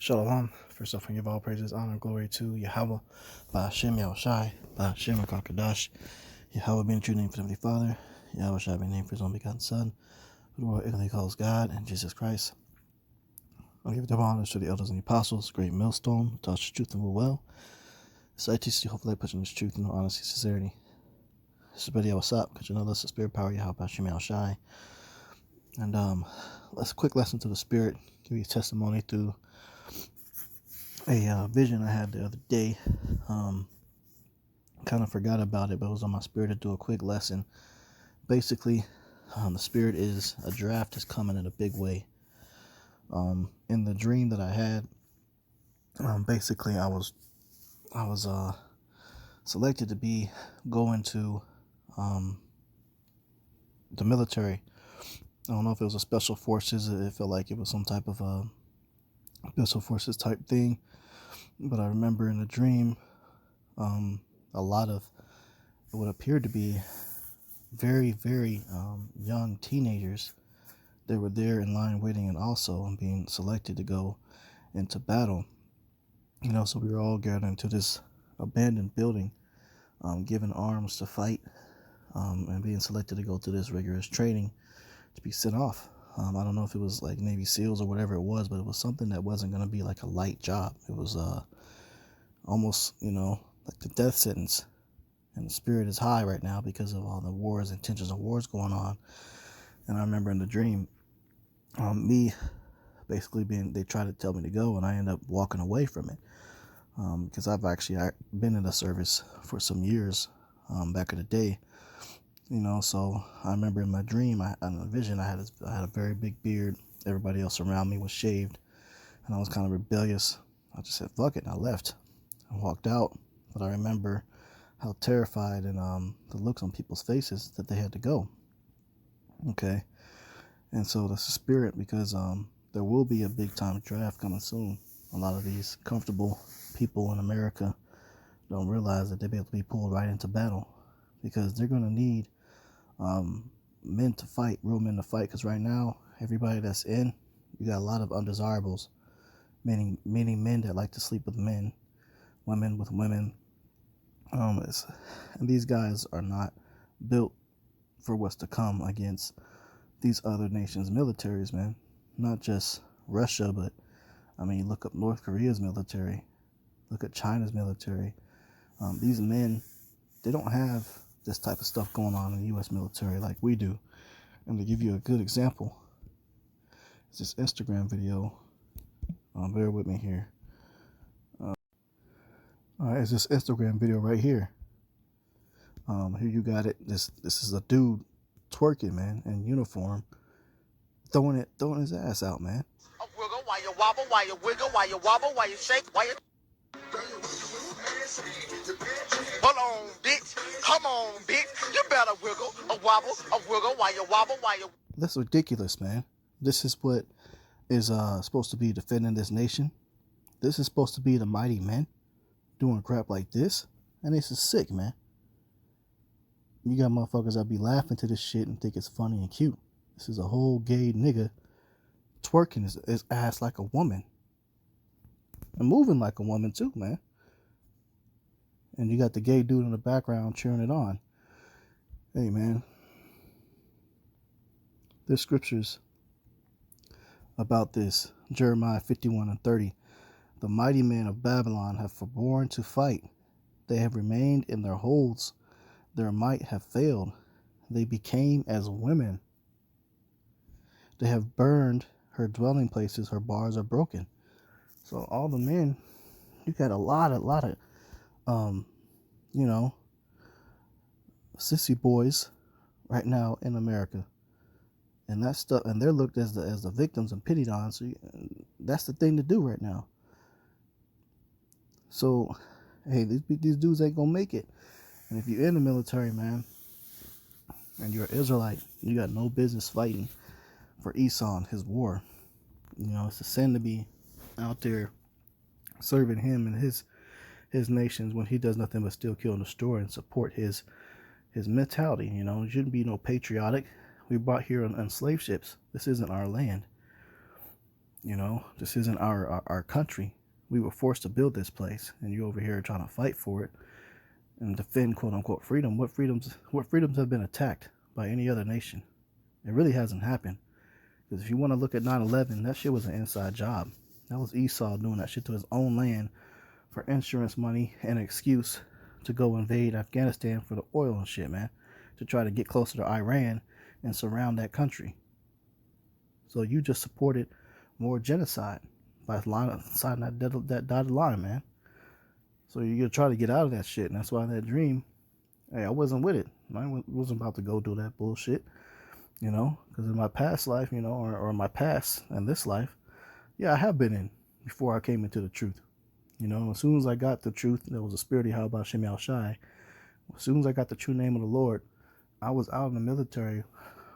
Shalom. First off, I give all praises, honor, and glory to Yahweh, by Hashem Yahushai, by Hashem HaKadosh, Yahweh being the true name for the Heavenly Father, Yahweh Shai being named for His only begotten Son, who the world ignorantly calls God, and Jesus Christ. I give double honors to the elders and the apostles, great millstone, who taught us truth and rule well. So I teach you, hopefully, pushing this truth in honesty and sincerity. This is Buddy, what's up? Because you know this is spirit power, Yahweh, by Hashem Yahushai. And let's quick lesson to the spirit, give you a testimony through a vision I had the other day. Kind of forgot about it, but it was on my spirit to do a quick lesson. Basically, the spirit is a draft is coming in a big way. In the dream that I had, basically I was selected to go into the military. I don't know if it was a special forces. It felt like it was some type of a special forces type thing. But I remember in the dream, a lot of what appeared to be very, very young teenagers. They were there in line waiting and also being selected to go into battle. So we were all gathered into this abandoned building, given arms to fight, and being selected to go to this rigorous training to be sent off. I don't know if it was like Navy SEALs or whatever it was, but it was something that wasn't going to be like a light job. It was almost, like the death sentence. And the spirit is high right now because of all the wars and tensions of wars going on. And I remember in the dream, me basically they tried to tell me to go, and I ended up walking away from it. Because I've actually been in the service for some years back in the day. So I remember in my dream, in the vision, I had a very big beard. Everybody else around me was shaved, and I was kind of rebellious. I just said, fuck it, and I left. I walked out, but I remember how terrified and the looks on people's faces that they had to go. Okay. And so that's the spirit, because there will be a big time draft coming soon. A lot of these comfortable people in America don't realize that they'll be able to be pulled right into battle, because they're going to need men to fight, real men to fight. Because right now, everybody that's in, you got a lot of undesirables, meaning men that like to sleep with men, women with women. And these guys are not built for what's to come against these other nations' militaries, man. Not just Russia, but look up North Korea's military, look at China's military. These men, they don't have this type of stuff going on in the U.S. military like we do. And to give you a good example, it's this Instagram video. Bear with me here. It's this Instagram video right here. Here you got it. This is a dude twerking, man, in uniform, throwing his ass out, man. Wiggle while you wobble, while you wiggle, while you wobble, while you shake, while you. Hold on, bitch. Come on, bitch. You better wiggle, a wiggle while you wobble, while you. That's ridiculous, man. This is what is supposed to be defending this nation. This is supposed to be the mighty men doing crap like this, and this is sick, man. You got motherfuckers that be laughing to this shit and think it's funny and cute. This is a whole gay nigga twerking his ass like a woman. And moving like a woman too, man. And you got the gay dude in the background cheering it on. Hey, man. There's scriptures about this. Jeremiah 51:30. The mighty men of Babylon have forborne to fight. They have remained in their holds. Their might have failed. They became as women. They have burned her dwelling places. Her bars are broken. So all the men, you got a lot of sissy boys right now in America, and that stuff, and they're looked as the victims and pitied on. So that's the thing to do right now. So, hey, these dudes ain't gonna make it. And if you're in the military, man, and you're an Israelite, you got no business fighting for Esau and his war. It's a sin to be out there serving him and his nations when he does nothing but steal, kill, and destroy, and support his mentality. It shouldn't be no patriotic. We brought here on slave ships. This isn't our land. You know, this isn't our country. We were forced to build this place, and you over here trying to fight for it and defend quote unquote freedom. What freedoms have been attacked by any other nation? It really hasn't happened. Because if you want to look at 9/11, that shit was an inside job. That was Esau doing that shit to his own land for insurance money and an excuse to go invade Afghanistan for the oil and shit, man. To try to get closer to Iran and surround that country. So you just supported more genocide by signing that dotted line, man. So you're gonna try to get out of that shit, and that's why that dream. Hey, I wasn't with it. I wasn't about to go do that bullshit, you know. Because in my past life, you know, or my past and this life, yeah, I have been in before I came into the truth. You know, as soon as I got the truth, there was a spirit of Yahweh Shem Al Shai. As soon as I got the true name of the Lord, I was out in the military.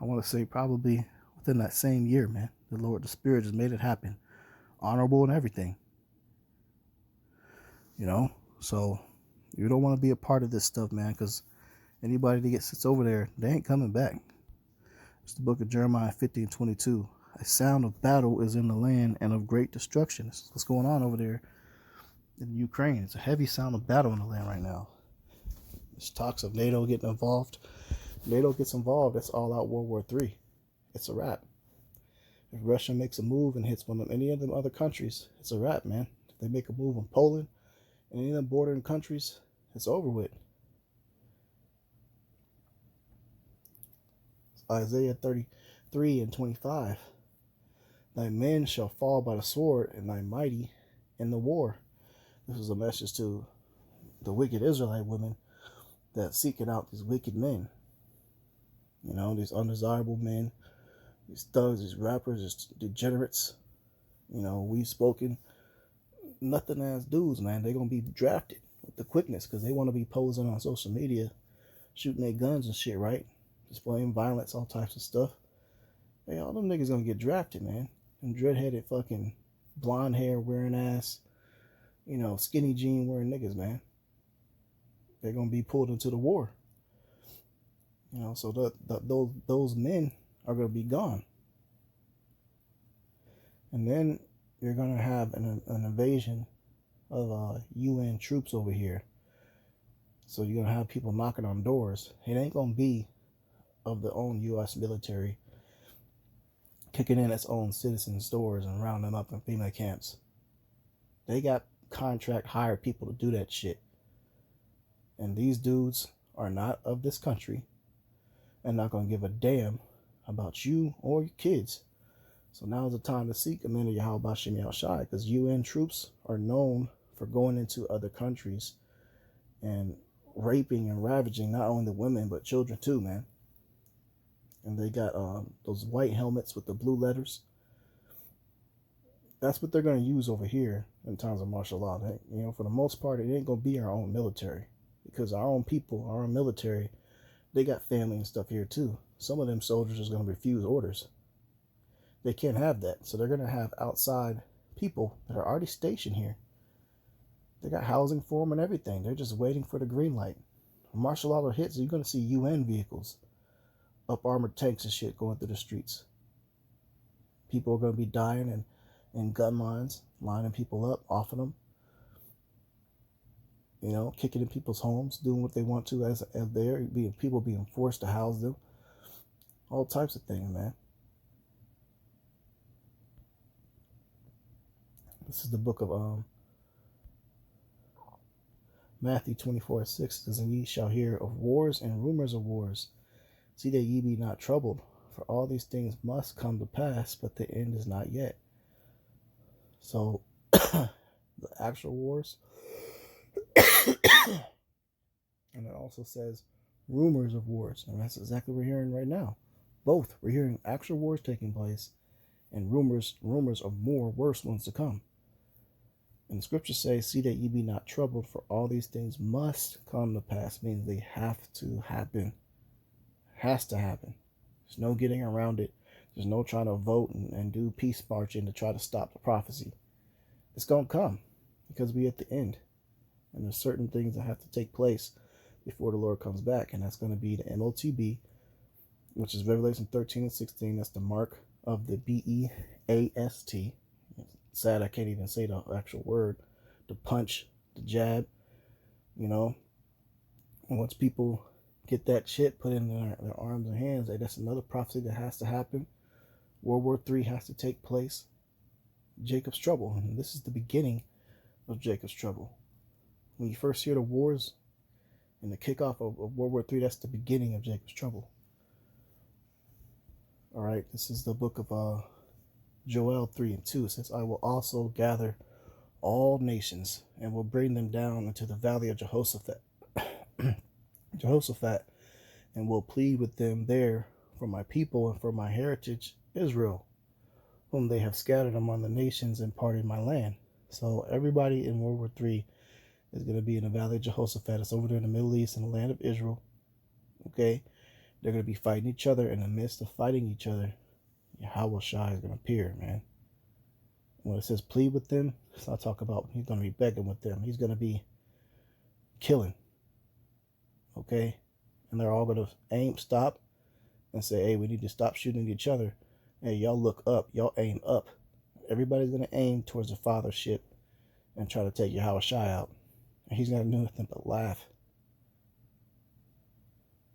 I want to say probably within that same year, man. The Spirit just made it happen, honorable and everything. You know, so you don't want to be a part of this stuff, man, because anybody that sits over there, they ain't coming back. It's the book of Jeremiah 50:22. A sound of battle is in the land and of great destruction. This is what's going on over there in Ukraine. It's a heavy sound of battle in the land right now. There's talks of NATO getting involved. NATO gets involved, that's all out World War III. It's a wrap. If Russia makes a move and hits one of any of them other countries, it's a wrap, man. If they make a move on Poland and any of them bordering countries, it's over with. Isaiah 33:25. Thy men shall fall by the sword, and thy mighty in the war. This is a message to the wicked Israelite women that seeking out these wicked men. You know, these undesirable men, these thugs, these rappers, these degenerates. You know, we've spoken nothing as dudes, man. They're going to be drafted with the quickness because they want to be posing on social media, shooting their guns and shit, right? Displaying violence, all types of stuff. Hey, all them niggas going to get drafted, man. Them dreadheaded fucking blonde hair wearing ass, you know, skinny jean wearing niggas, man. They're going to be pulled into the war. You know, so those men are going to be gone. And then you're going to have an invasion of UN troops over here. So you're going to have people knocking on doors. It ain't going to be of the own U.S. military kicking in its own citizens' doors and rounding them up in FEMA camps. They got contract hired people to do that shit. And these dudes are not of this country and not going to give a damn about you or your kids. So now's the time to seek a man of Yahweh Shem Yahweh Shai, because UN troops are known for going into other countries and raping and ravaging not only the women but children too, man. And they got those white helmets with the blue letters. That's what they're going to use over here in times of martial law. They, you know, for the most part, it ain't going to be our own military, because our own people, our own military, they got family and stuff here too. Some of them soldiers is going to refuse orders. They can't have that. So they're going to have outside people that are already stationed here. They got housing for them and everything. They're just waiting for the green light. When martial law hits, you're going to see UN vehicles, up armored tanks and shit going through the streets. People are going to be dying in gun lines, lining people up, offing them. You know, kicking in people's homes, doing what they want to as they're people being forced to house them. All types of things, man. This is the book of Matthew 24:6. Says, and ye shall hear of wars and rumors of wars. See that ye be not troubled, for all these things must come to pass, but the end is not yet. So, the actual wars, and it also says rumors of wars, and that's exactly what we're hearing right now. Both, we're hearing actual wars taking place, and rumors of more worse ones to come. And the scriptures say, see that ye be not troubled, for all these things must come to pass, means they have to happen. Has to happen. There's no getting around it. There's no trying to vote and do peace marching to try to stop the prophecy. It's going to come, because we're at the end. And there's certain things that have to take place before the Lord comes back, and that's going to be the MOTB, which is Revelation 13:16. That's the mark of the BEAST. sad I can't even say the actual word. The punch, the jab, you know. And once people get that shit put in their arms and hands, that's another prophecy that has to happen. World War III has to take place. Jacob's trouble. And this is the beginning of Jacob's trouble. When you first hear the wars and the kickoff of World War III, that's the beginning of Jacob's trouble. All right, this is the book of Joel 3:2. It says, I will also gather all nations and will bring them down into the valley of Jehoshaphat, and will plead with them there for my people and for my heritage, Israel, whom they have scattered among the nations and parted my land. So everybody in World War III is going to be in the valley of Jehoshaphat. It's over there in the Middle East in the land of Israel. Okay? They're going to be fighting each other. In the midst of fighting each other, Yahweh Shai is going to appear, man. When it says plead with them, it's not talking about he's going to be begging with them. He's going to be killing. Okay? And they're all going to stop, and say, hey, we need to stop shooting at each other. Hey, y'all look up. Y'all aim up. Everybody's going to aim towards the fathership and try to take Yahweh Shai out. And he's going to do nothing but laugh.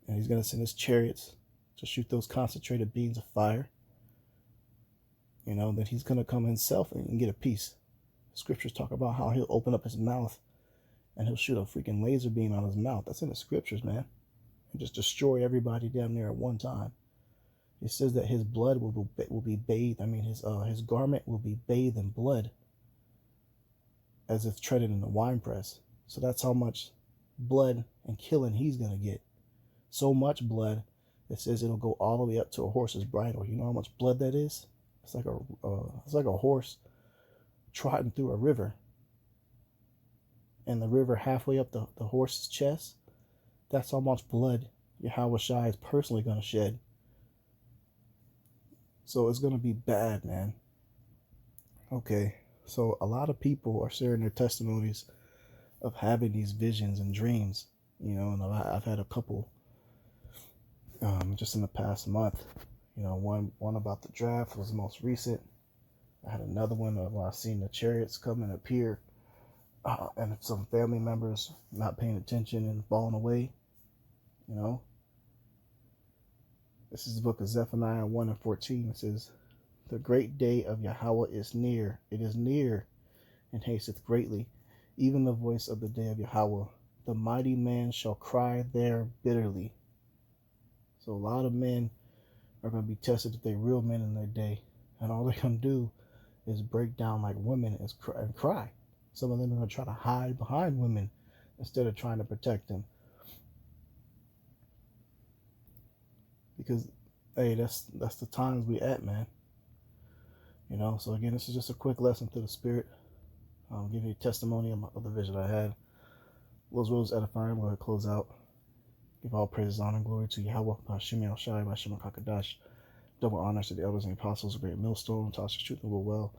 And he's going to send his chariots to shoot those concentrated beams of fire. You know, then he's going to come himself and get a piece. Scriptures talk about how he'll open up his mouth and he'll shoot a freaking laser beam out of his mouth. That's in the scriptures, man. And just destroy everybody down there at one time. It says that his blood will be bathed. I mean, his garment will be bathed in blood, as if treaded in a winepress. So that's how much blood and killing he's gonna get. So much blood, it says it'll go all the way up to a horse's bridle. You know how much blood that is? It's like a horse trotting through a river, and the river halfway up the horse's chest. That's how much blood Yahweh Shai is personally gonna shed. So it's going to be bad, man. Okay, so a lot of people are sharing their testimonies of having these visions and dreams, you know, and I've had a couple just in the past month. You know, one about the draft was the most recent. I had another one where I seen the chariots come and appear, and some family members not paying attention and falling away, you know. This is the book of Zephaniah 1:14. It says, the great day of Yahweh is near. It is near and hasteth greatly. Even the voice of the day of Yahweh. The mighty man shall cry there bitterly. So a lot of men are going to be tested if they're real men in their day. And all they're going to do is break down like women and cry. Some of them are going to try to hide behind women instead of trying to protect them. Because, hey, that's the times we at, man. You know, so again, this is just a quick lesson to the spirit. I'll give you a testimony of the vision I had. Was edifying. We're going to close out. Give all praises, honor, and glory to Yahweh, Hashem El Shai, Hashem HaKadosh. Double honors to the elders and apostles, a great millstone, Tasha's truth and will well.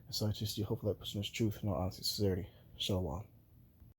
And so I just hopefully that person's truth and all honesty and sincerity. Shalom.